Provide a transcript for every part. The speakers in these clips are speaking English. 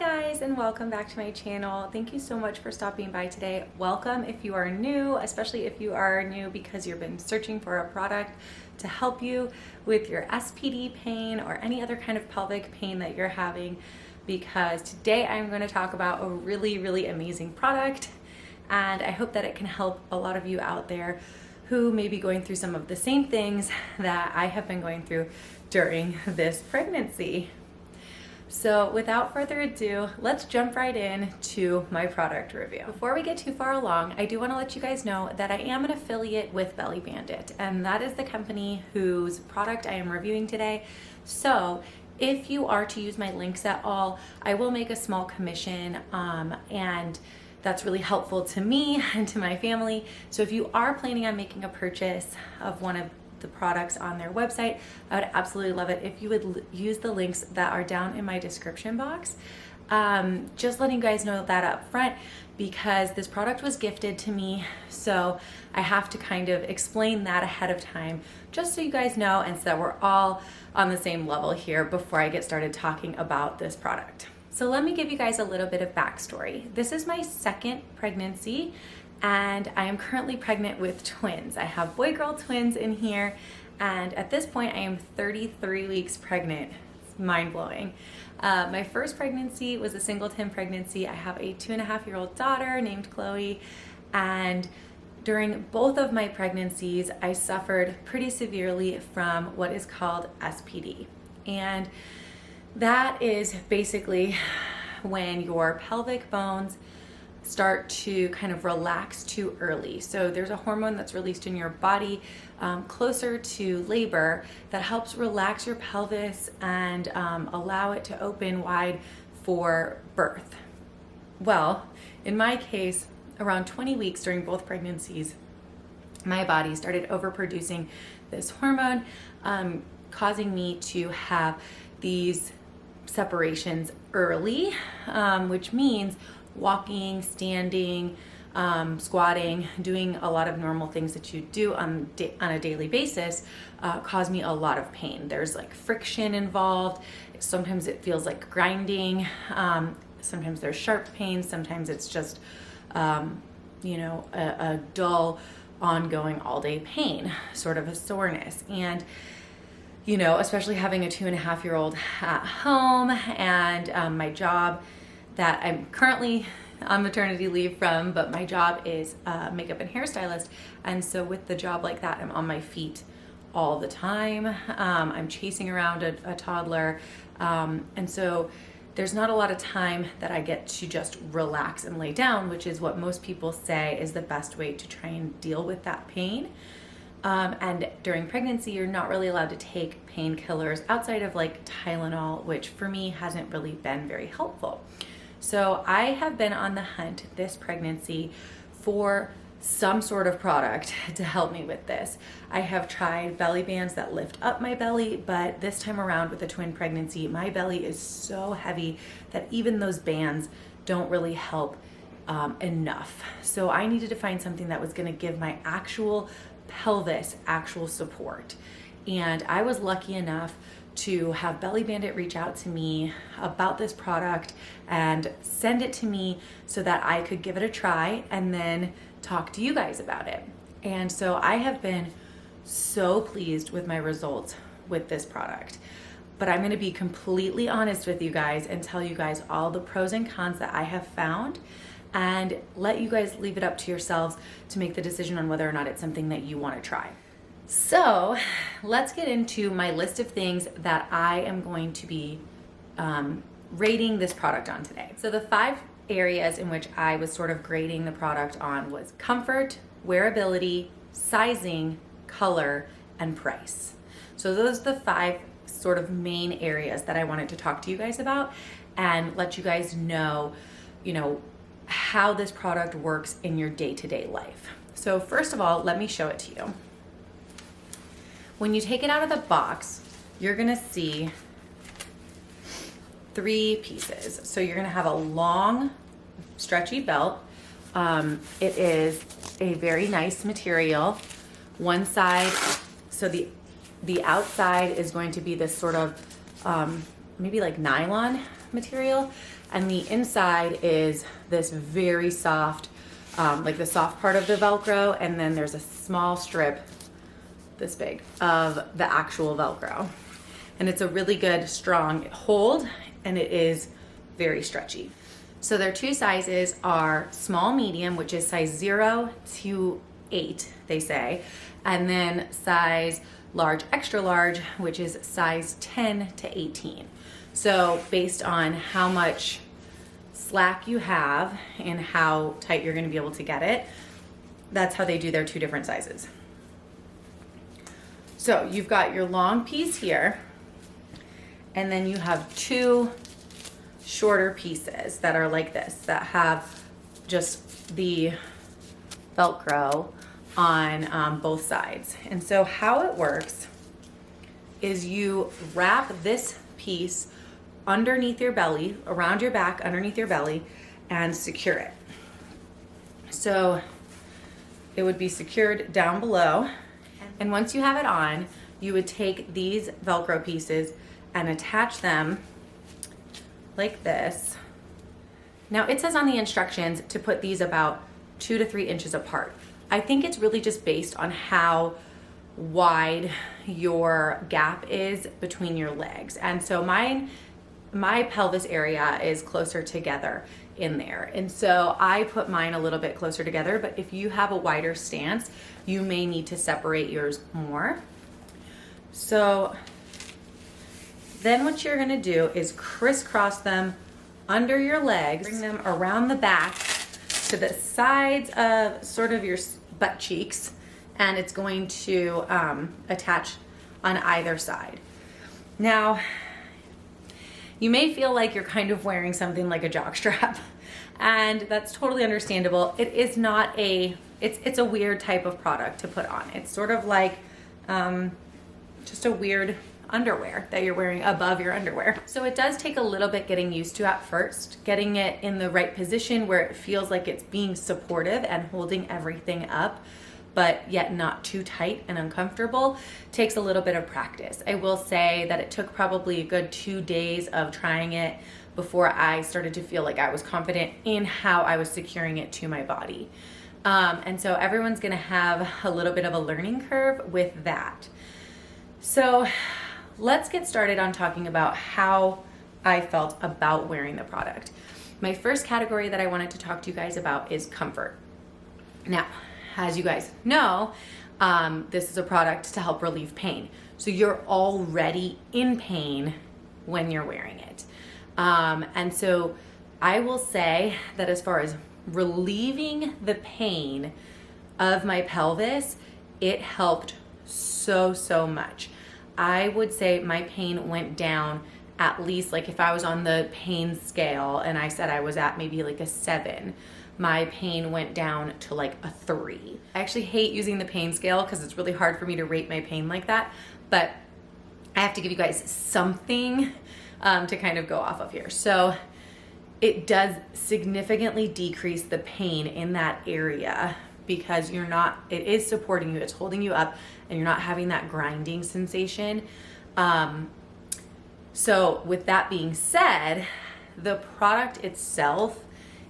guys, and welcome back to my channel. Thank you so much for stopping by today. Welcome if you are new, especially if you are new because you've been searching for a product to help you with your SPD pain or any other kind of pelvic pain that you're having, because today I'm going to talk about a really amazing product, and I hope that it can help a lot of you out there who may be going through some of the same things that I have been going through during this pregnancy. So without further ado, let's jump right in to my product review. Before we get too far along, I do want to let you guys know that I am an affiliate with Bandit, and that is the company whose product I am reviewing today. So if you are to use my links at all, I will make a small commission, and that's really helpful to me and to my family. So if you are planning on making a purchase of one of the products on their website, I would absolutely love it if you would use the links that are down in my description box. Just letting you guys know that up front, because this product was gifted to me, so I have to kind of explain that ahead of time, just so you guys know, and so that we're all on the same level here before I get started talking about this product. So let me give you guys a little bit of backstory. This is my second pregnancy, and I am currently pregnant with twins. I have boy-girl twins in here, and at this point I am 33 weeks pregnant. It's mind-blowing. My first pregnancy was a singleton pregnancy. I have a 2.5-year-old daughter named Chloe, and during both of my pregnancies I suffered pretty severely from what is called SPD, and that is basically when your pelvic bones start to kind of relax too early. So there's a hormone that's released in your body closer to labor that helps relax your pelvis and allow it to open wide for birth. Well, in my case, around 20 weeks during both pregnancies, my body started overproducing this hormone, causing me to have these separations early, which means walking, standing, squatting, doing a lot of normal things that you do on a daily basis cause me a lot of pain. There's like friction involved. Sometimes it feels like grinding. Sometimes there's sharp pain. Sometimes it's just, a dull, ongoing all day pain, sort of a soreness. And especially having a 2.5-year-old at home, and my job that I'm currently on maternity leave from, but my job is makeup and hairstylist. And so with the job like that, I'm on my feet all the time. I'm chasing around a toddler. And so there's not a lot of time that I get to just relax and lay down, which is what most people say is the best way to try and deal with that pain. And during pregnancy, you're not really allowed to take painkillers outside of like Tylenol, which for me hasn't really been very helpful. So I have been on the hunt this pregnancy for some sort of product to help me with this. I have tried belly bands that lift up my belly, but this time around with a twin pregnancy, my belly is so heavy that even those bands don't really help enough. So I needed to find something that was going to give my actual pelvis actual support. And I was lucky enough to have Bandit reach out to me about this product and send it to me so that I could give it a try and then talk to you guys about it. And so I have been so pleased with my results with this product. But I'm going to be completely honest with you guys and tell you guys all the pros and cons that I have found, and let you guys leave it up to yourselves to make the decision on whether or not it's something that you want to try. So let's get into my list of things that I am going to be rating this product on today. So the 5 areas in which I was sort of grading the product on was comfort, wearability, sizing, color, and price. So those are the 5 sort of main areas that I wanted to talk to you guys about and let you guys know, how this product works in your day-to-day life. So first of all, let me show it to you. When you take it out of the box, you're gonna see 3 pieces. So you're gonna have a long, stretchy belt. It is a very nice material. One side, so the outside is going to be this sort of maybe like nylon material, and the inside is this very soft, like the soft part of the Velcro, and then there's a small strip this big of the actual Velcro. And it's a really good, strong hold, and it is very stretchy. So their two sizes are small, medium, which is size 0 to 8, they say, and then size large, extra large, which is size 10 to 18. So based on how much slack you have and how tight you're gonna be able to get it, that's how they do their two different sizes. So you've got your long piece here, and then you have two shorter pieces that are like this, that have just the Velcro on both sides. And so how it works is you wrap this piece underneath your belly, around your back, underneath your belly, and secure it. So it would be secured down below. And once you have it on, you would take these Velcro pieces and attach them like this. Now it says on the instructions to put these about 2 to 3 inches apart. I think it's really just based on how wide your gap is between your legs. And so my pelvis area is closer together in there. And so I put mine a little bit closer together, but if you have a wider stance, you may need to separate yours more. So then what you're gonna do is crisscross them under your legs, bring them around the back to the sides of sort of your butt cheeks, and it's going to attach on either side. Now, you may feel like you're kind of wearing something like a jock strap, and that's totally understandable. It is not it's a weird type of product to put on. It's sort of like just a weird underwear that you're wearing above your underwear. So it does take a little bit getting used to at first, getting it in the right position where it feels like it's being supportive and holding everything up, but yet not too tight and uncomfortable. Takes a little bit of practice. I will say that it took probably a good 2 days of trying it before I started to feel like I was confident in how I was securing it to my body. And so everyone's gonna have a little bit of a learning curve with that. So let's get started on talking about how I felt about wearing the product. My first category that I wanted to talk to you guys about is comfort. Now, as you guys know, this is a product to help relieve pain. So you're already in pain when you're wearing it. And so I will say that as far as relieving the pain of my pelvis, it helped so much. I would say my pain went down at least, like if I was on the pain scale and I said I was at maybe like a 7, my pain went down to like a 3. I actually hate using the pain scale because it's really hard for me to rate my pain like that, but I have to give you guys something to kind of go off of here. So it does significantly decrease the pain in that area because it is supporting you, it's holding you up, and you're not having that grinding sensation. So with that being said, the product itself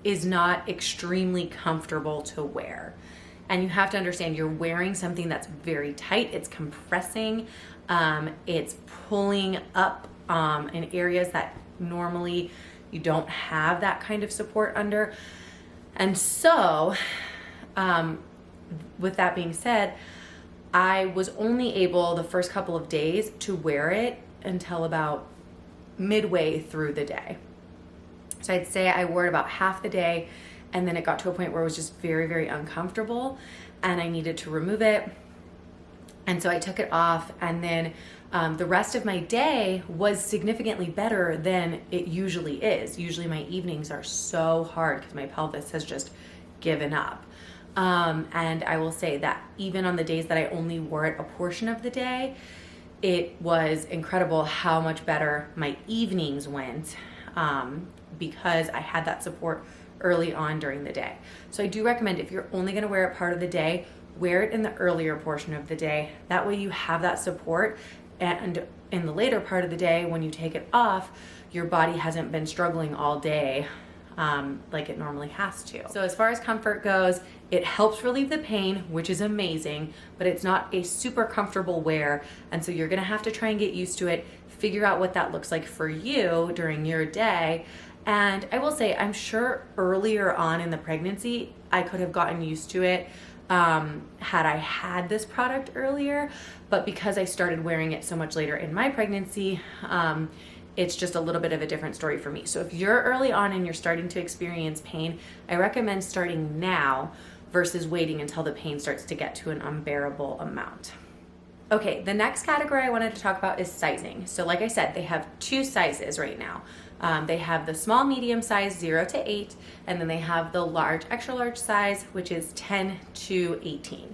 is not extremely comfortable to wear. And you have to understand you're wearing something that's very tight, it's compressing, it's pulling up in areas that normally you don't have that kind of support under. And so, with that being said, I was only able the first couple of days to wear it until about midway through the day. So I'd say I wore it about half the day, and then it got to a point where it was just very uncomfortable and I needed to remove it. And so I took it off, and then the rest of my day was significantly better than it usually is. Usually my evenings are so hard because my pelvis has just given up. And I will say that even on the days that I only wore it a portion of the day, it was incredible how much better my evenings went because I had that support early on during the day. So I do recommend, if you're only gonna wear it part of the day, wear it in the earlier portion of the day. That way you have that support, and in the later part of the day when you take it off, your body hasn't been struggling all day like it normally has to. So as far as comfort goes, it helps relieve the pain, which is amazing, but it's not a super comfortable wear. And so you're gonna have to try and get used to it, figure out what that looks like for you during your day. And I will say, I'm sure earlier on in the pregnancy, I could have gotten used to it had I had this product earlier, but because I started wearing it so much later in my pregnancy, it's just a little bit of a different story for me. So if you're early on and you're starting to experience pain, I recommend starting now versus waiting until the pain starts to get to an unbearable amount. Okay, the next category I wanted to talk about is sizing. So like I said, they have 2 sizes right now. They have the small, medium size, 0 to 8, and then they have the large, extra large size, which is 10 to 18.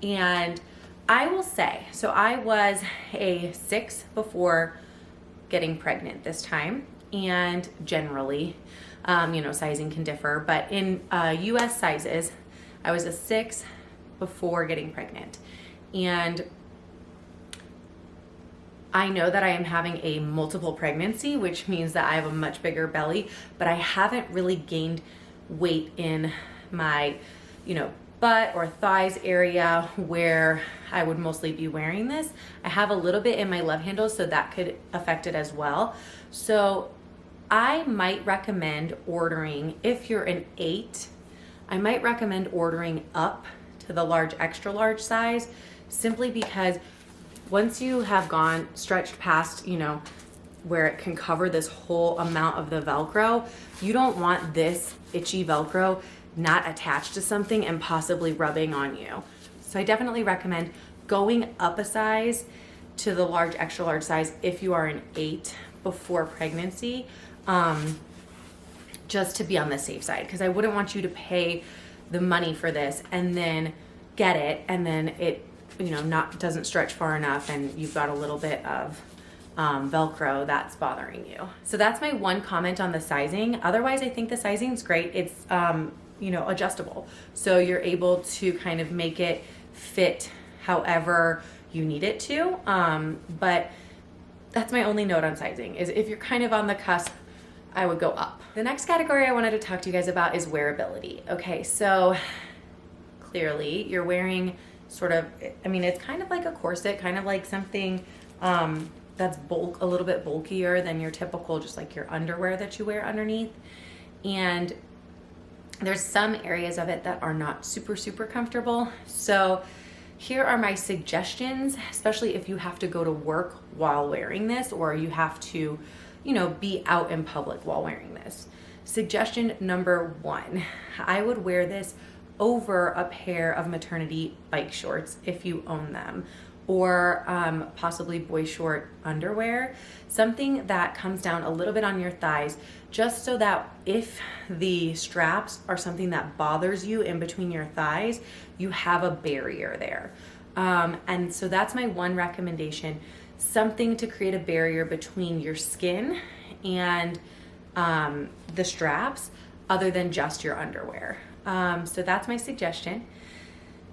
And I will say, so I was a 6 before getting pregnant this time, and generally, sizing can differ, but in US sizes, I was a 6 before getting pregnant. And I know that I am having a multiple pregnancy, which means that I have a much bigger belly, but I haven't really gained weight in my, butt or thighs area where I would mostly be wearing this. I have a little bit in my love handles, so that could affect it as well. So I might recommend ordering, if you're an 8, I might recommend ordering up to the large, extra large size, simply because once you have stretched past, where it can cover this whole amount of the Velcro, you don't want this itchy Velcro not attached to something and possibly rubbing on you. So I definitely recommend going up a size to the large, extra large size if you are an 8 before pregnancy, just to be on the safe side, because I wouldn't want you to pay the money for this and then get it and then it doesn't stretch far enough and you've got a little bit of Velcro that's bothering you. So that's my one comment on the sizing. Otherwise, I think the sizing's great. It's adjustable, so you're able to kind of make it fit however you need it to. But that's my only note on sizing, is if you're kind of on the cusp, I would go up. The next category I wanted to talk to you guys about is wearability. Okay, so clearly you're wearing it's kind of like a corset, kind of like something that's a little bit bulkier than your typical, just like your underwear that you wear underneath. And there's some areas of it that are not super, super comfortable. So here are my suggestions, especially if you have to go to work while wearing this, or you have to, be out in public while wearing this. Suggestion number 1, I would wear this over a pair of maternity bike shorts if you own them, or possibly boy short underwear, something that comes down a little bit on your thighs, just so that if the straps are something that bothers you in between your thighs, you have a barrier there. And so that's my one recommendation, something to create a barrier between your skin and the straps other than just your underwear. So that's my suggestion.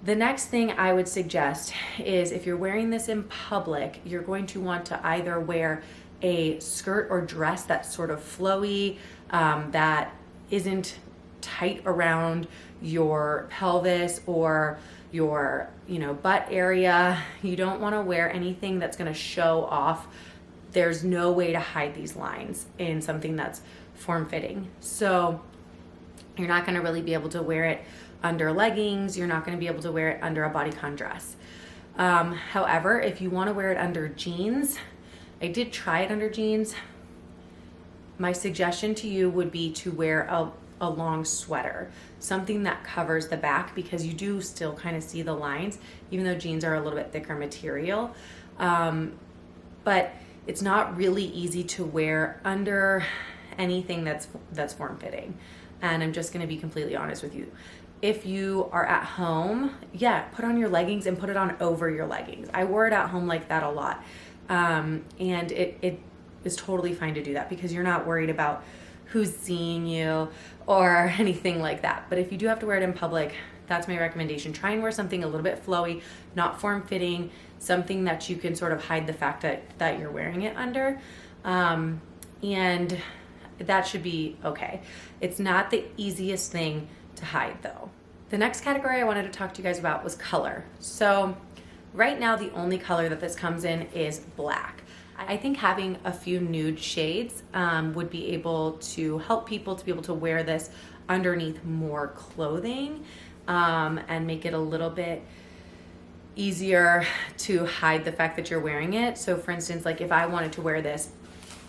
The next thing I would suggest is, if you're wearing this in public, you're going to want to either wear a skirt or dress that's sort of flowy, that isn't tight around your pelvis or your, butt area. You don't want to wear anything that's going to show off. There's no way to hide these lines in something that's form-fitting. So you're not going to really be able to wear it under leggings. You're not going to be able to wear it under a bodycon dress. However, if you want to wear it under jeans, I did try it under jeans. My suggestion to you would be to wear a long sweater, something that covers the back, because you do still kind of see the lines, even though jeans are a little bit thicker material. But it's not really easy to wear under anything that's form-fitting. And I'm just going to be completely honest with you. If you are at home, put on your leggings and put it on over your leggings. I wore it at home like that a lot. And it is totally fine to do that, because you're not worried about who's seeing you or anything like that. But if you do have to wear it in public, that's my recommendation. Try and wear something a little bit flowy, not form-fitting, something that you can sort of hide the fact that you're wearing it under. And that should be okay. It's not the easiest thing to hide though. The next category I wanted to talk to you guys about was color. So right now, the only color that this comes in is black. I think having a few nude shades would be able to help people to be able to wear this underneath more clothing and make it a little bit easier to hide the fact that you're wearing it. So for instance, like if I wanted to wear this,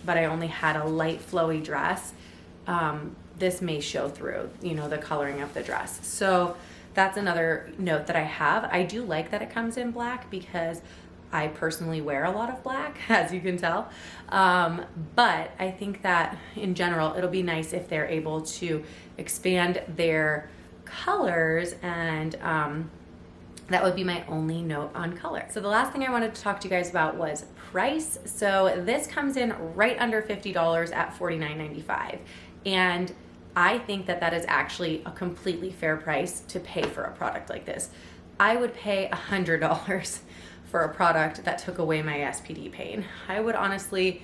but I only had a light flowy dress, this may show through, you know, the coloring of the dress. So that's another note that I have. I do like that it comes in black because I personally wear a lot of black, as you can tell. But I think that in general, it'll be nice if they're able to expand their colors, and that would be my only note on color. So the last thing I wanted to talk to you guys about was price. So this comes in right under $50 at $49.95. And I think that that is actually a completely fair price to pay for a product like this. I would pay $100 for a product that took away my SPD pain. I would honestly,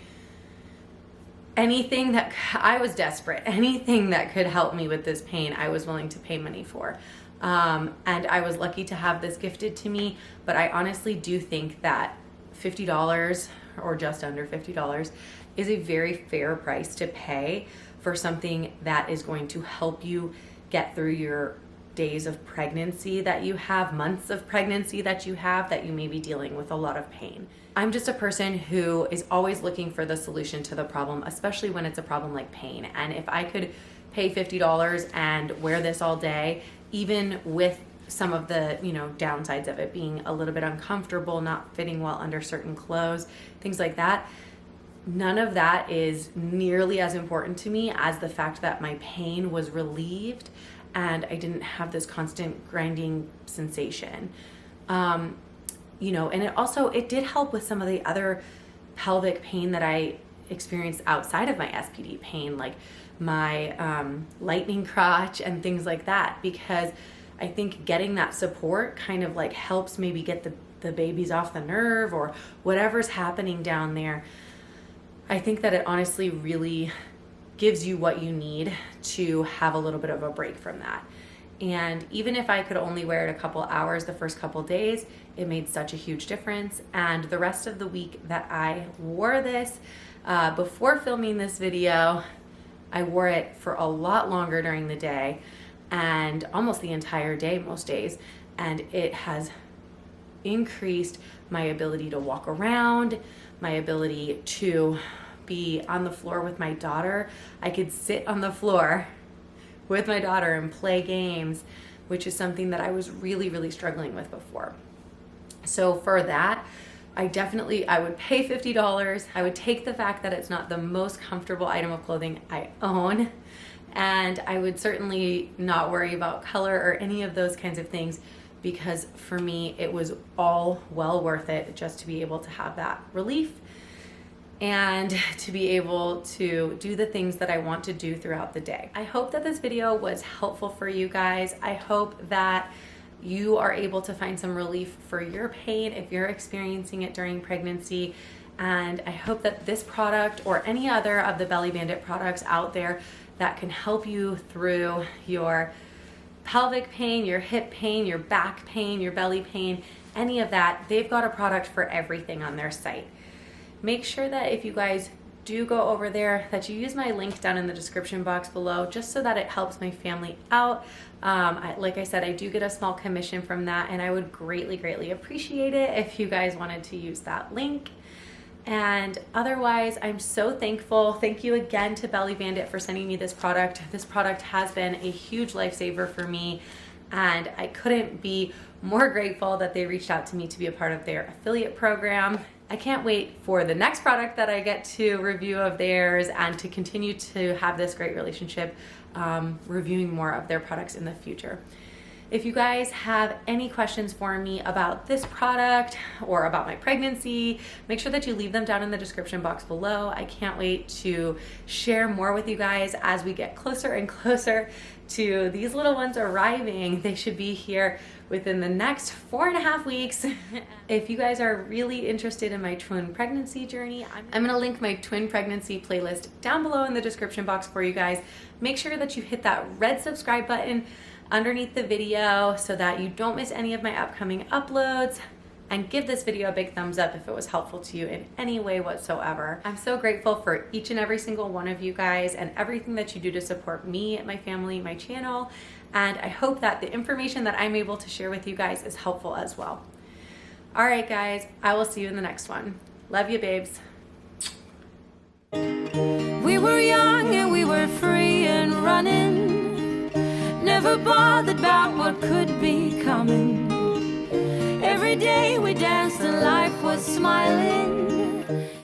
anything that, I was desperate, anything that could help me with this pain, I was willing to pay money for. And I was lucky to have this gifted to me, but I honestly do think that $50 or just under $50 is a very fair price to pay for something that is going to help you get through your days of pregnancy that you have, months of pregnancy that you have, that you may be dealing with a lot of pain. I'm just a person who is always looking for the solution to the problem, especially when it's a problem like pain. And if I could pay $50 and wear this all day, even with some of the, you know, downsides of it being a little bit uncomfortable, not fitting well under certain clothes, things like that, none of that is nearly as important to me as the fact that my pain was relieved and I didn't have this constant grinding sensation. You know, and it did help with some of the other pelvic pain that I experienced outside of my SPD pain, like my lightning crotch and things like that, because I think getting that support kind of like helps maybe get the babies off the nerve or whatever's happening down there. I think that it honestly really gives you what you need to have a little bit of a break from that. And even if I could only wear it a couple hours the first couple days, it made such a huge difference. And the rest of the week that I wore this, before filming this video, I wore it for a lot longer during the day and almost the entire day most days. And it has increased my ability to walk around, my ability to be on the floor with my daughter. I could sit on the floor with my daughter and play games, which is something that I was really, really struggling with before. So for that, I would pay $50. I would take the fact that it's not the most comfortable item of clothing I own, and I would certainly not worry about color or any of those kinds of things, because for me, it was all well worth it just to be able to have that relief and to be able to do the things that I want to do throughout the day. I hope that this video was helpful for you guys. I hope that you are able to find some relief for your pain if you're experiencing it during pregnancy. And I hope that this product or any other of the Belly Bandit products out there that can help you through your pelvic pain, your hip pain, your back pain, your belly pain, any of that, they've got a product for everything on their site. Make sure that if you guys do go over there, that you use my link down in the description box below, just so that it helps my family out. Like I said, I do get a small commission from that, and I would greatly, greatly appreciate it if you guys wanted to use that link. And otherwise, I'm so thankful. Thank you again to Belly Bandit for sending me this product. This product has been a huge lifesaver for me, and I couldn't be more grateful that they reached out to me to be a part of their affiliate program. I can't wait for the next product that I get to review of theirs, and to continue to have this great relationship, reviewing more of their products in the future. If you guys have any questions for me about this product or about my pregnancy, make sure that you leave them down in the description box below. I can't wait to share more with you guys as we get closer and closer to these little ones arriving. They should be here within the next 4.5 weeks. If you guys are really interested in my twin pregnancy journey, I'm gonna link my twin pregnancy playlist down below in the description box for you guys. Make sure that you hit that red subscribe button underneath the video so that you don't miss any of my upcoming uploads, and give this video a big thumbs up if it was helpful to you in any way whatsoever. I'm so grateful for each and every single one of you guys and everything that you do to support me, my family, my channel, and I hope that the information that I'm able to share with you guys is helpful as well. All right, guys, I will see you in the next one. Love you, babes. We were young and we were free and running, never bothered about what could be coming. Every day we danced and life was smiling.